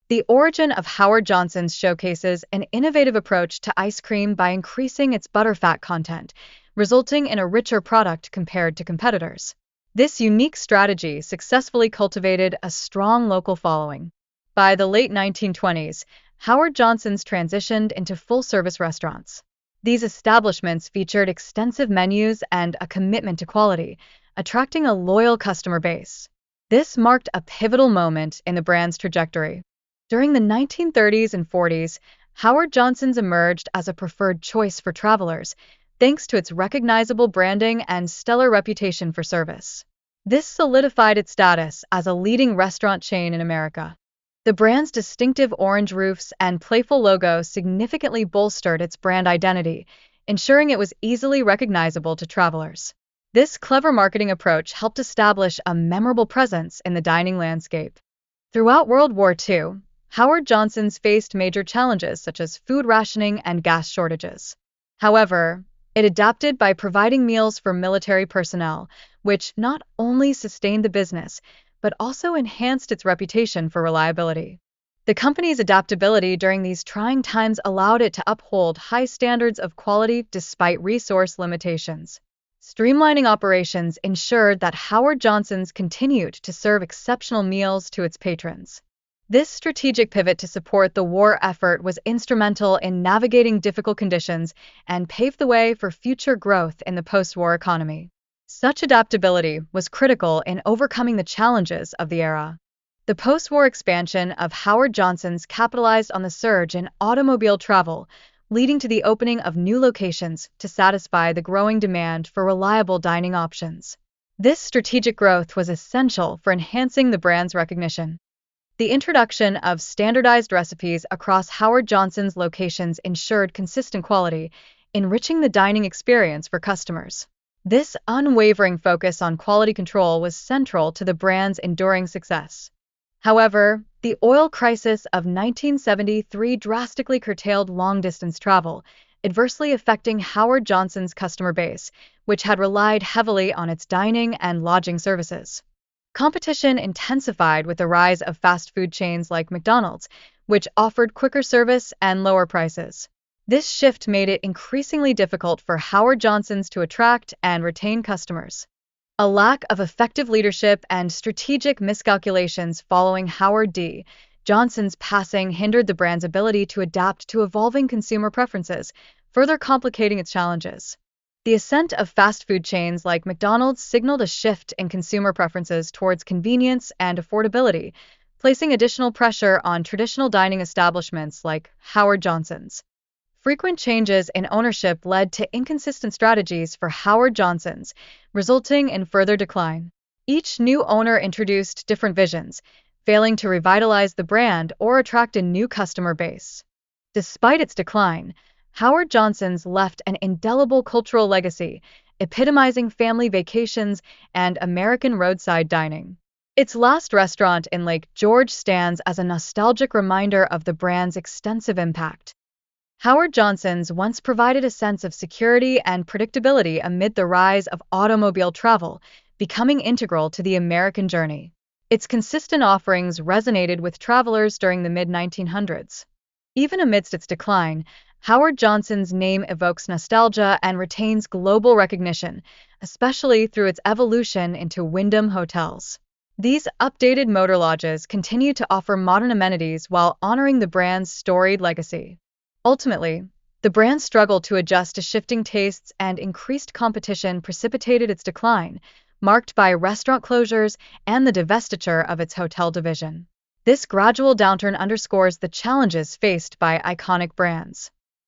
The origin of Howard Johnson's showcases an innovative approach to ice cream by increasing its butterfat content, resulting in a richer product compared to competitors. This unique strategy successfully cultivated a strong local following. By the late 1920s, Howard Johnson's transitioned into full-service restaurants. These establishments featured extensive menus and a commitment to quality, attracting a loyal customer base. This marked a pivotal moment in the brand's trajectory. During the 1930s and 40s, Howard Johnson's emerged as a preferred choice for travelers, thanks to its recognizable branding and stellar reputation for service. This solidified its status as a leading restaurant chain in America. The brand's distinctive orange roofs and playful logo significantly bolstered its brand identity, ensuring it was easily recognizable to travelers. This clever marketing approach helped establish a memorable presence in the dining landscape. Throughout World War II, Howard Johnson's faced major challenges such as food rationing and gas shortages. However, it adapted by providing meals for military personnel, which not only sustained the business, but also enhanced its reputation for reliability. The company's adaptability during these trying times allowed it to uphold high standards of quality despite resource limitations. Streamlining operations ensured that Howard Johnson's continued to serve exceptional meals to its patrons. This strategic pivot to support the war effort was instrumental in navigating difficult conditions and paved the way for future growth in the post-war economy. Such adaptability was critical in overcoming the challenges of the era. The post-war expansion of Howard Johnson's capitalized on the surge in automobile travel, leading to the opening of new locations to satisfy the growing demand for reliable dining options. This strategic growth was essential for enhancing the brand's recognition. The introduction of standardized recipes across Howard Johnson's locations ensured consistent quality, enriching the dining experience for customers. This unwavering focus on quality control was central to the brand's enduring success. However, the oil crisis of 1973 drastically curtailed long-distance travel, adversely affecting Howard Johnson's customer base, which had relied heavily on its dining and lodging services. Competition intensified with the rise of fast food chains like McDonald's, which offered quicker service and lower prices. This shift made it increasingly difficult for Howard Johnson's to attract and retain customers. A lack of effective leadership and strategic miscalculations following Howard D. Johnson's passing hindered the brand's ability to adapt to evolving consumer preferences, further complicating its challenges. The ascent of fast food chains like McDonald's signaled a shift in consumer preferences towards convenience and affordability, placing additional pressure on traditional dining establishments like Howard Johnson's. Frequent changes in ownership led to inconsistent strategies for Howard Johnson's, resulting in further decline. Each new owner introduced different visions, failing to revitalize the brand or attract a new customer base. Despite its decline, Howard Johnson's left an indelible cultural legacy, epitomizing family vacations and American roadside dining. Its last restaurant in Lake George stands as a nostalgic reminder of the brand's extensive impact. Howard Johnson's once provided a sense of security and predictability amid the rise of automobile travel, becoming integral to the American journey. Its consistent offerings resonated with travelers during the mid-1900s. Even amidst its decline, Howard Johnson's name evokes nostalgia and retains global recognition, especially through its evolution into Wyndham hotels. These updated motor lodges continue to offer modern amenities while honoring the brand's storied legacy. Ultimately, the brand's struggle to adjust to shifting tastes and increased competition precipitated its decline, marked by restaurant closures and the divestiture of its hotel division. This gradual downturn underscores the challenges faced by iconic brands.